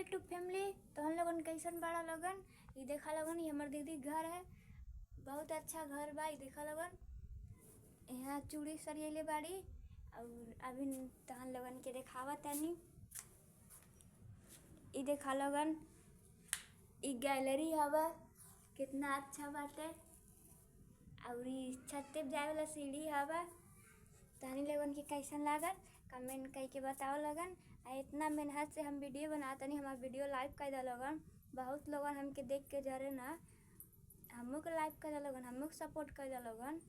YouTube family, तो हम लोगन कैसन बड़ा लोगन। ये देखा लोगन, ये हमार दीदी घर है। बहुत अच्छा घर बा। ये देखा लोगन, यहाँ चूड़ी सरियले बाड़ी। और अभी तहन लोगन के देखावा तानी। ये देखा लोगन, ये गैलरी हवा, कितना अच्छा बाटे। और ये छत पे जाए वाला सीढ़ी हवा। तहनी लोगन के कैसन लागल कमेंट करके बताओ लोगन। इतना मेहनत से हम वीडियो बनाते नहीं, हमारा वीडियो लाइव कर दे लोगन। बहुत लोगन हमके देख के जरे ना, हमू के लाइव कर दे लोगन, हमू के सपोर्ट कर दे लोगन।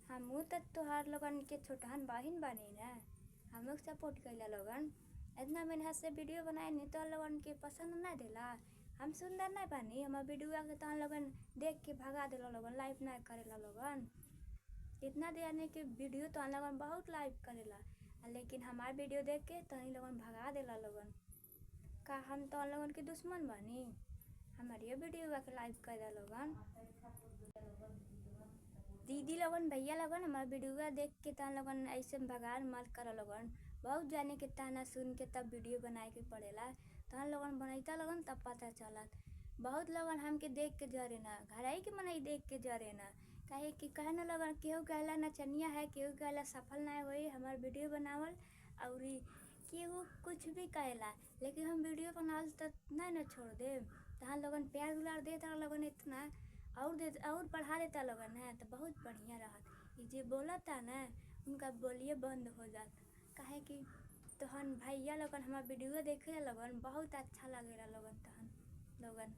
हमू तो तोहार लोगन के छोटहन बहिन बनी ना, हमू के सपोर्ट कर दे लोगन। इतना मेहनत से वीडियो बनाए नहीं तो लोगन के पसंद ना देला। हम सुंदर नहीं बनी, हमारा वीडियो के तो लोगन देख के भगा देला लोगन, लाइव ना करेला लोगन। इतना देने के वीडियो तो लोगन बहुत लाइव करेला, लेकिन हमार वीडियो देख के तो लोगन भगा देला लोगन। का हम तो लोगन के दुश्मन बनी? हमारे वीडियो के लाइव कर दे लोगन। दीदी लोगन, भैया लोगन, हमारा वीडियो देख के तो लोगन ऐसे भगार मत कर लोगन। बहुत जाने के ताना सुन के तब वीडियो बनाए के पड़ेला। तो लोगन बनैता लोगन तब पता चलत। बहुत लोगन हमके देख के जरे ना, घर आई के मनई देख के जरे ना। काहे कि कहे ना लोगन, केहू कहला नचनिया है, केहू कहला सफल ना होई हमार वीडियो बनावल। और केहू कुछ भी कहेला, लेकिन हम वीडियो बनावल तो नहीं ना छोड़ दे। तहाँ लोगन प्यार दुलार देता लोगन इतना, और बढ़ा देता लोगन है तो बहुत बढ़िया रहत। ये जे बोलता ना, उनका बोलिए बंद हो जात। काहे कि तहन भैया लोगन हमार वीडियो देखे लोगन बहुत अच्छा लगेला लोगन। तहन लोगन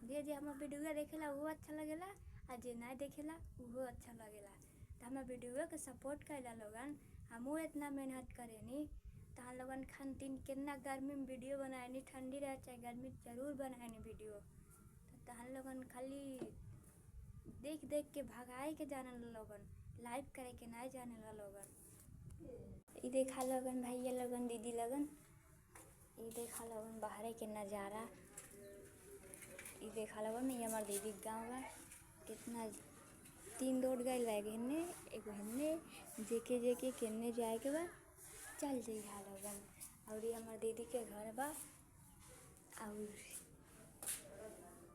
जे हमार वीडियो देखेला वो अच्छा लगेला, आ जे नहीं देखेला वो अच्छा लगेला। तो हमार वीडियो के सपोर्ट करेला लोगन। हमू इतना मेहनत करेनी। तहाँ लोगन खानतीन कितना गर्मी में वीडियो बनाएनी, ठंडी रहे चाहे गर्मी जरूर बनाएनी वीडियो। तो तहाँ लोगन खाली देख देख के भगाए के जाने लोगन, लाइव करे के नहीं जाने लोगन। ये देखा लोगन भैया लोगन, दीदी लोगन, ये देखा लोगन बाहर के नज़ारा। ये देखा लोगन, ये हमार दीदी गाँव बा। कितना 3 रोड गई बा, एगो हेन्ने जेके केन्ने जाए के बा चल जाइहा लोगन। और ये हमार दीदी के घर बा। और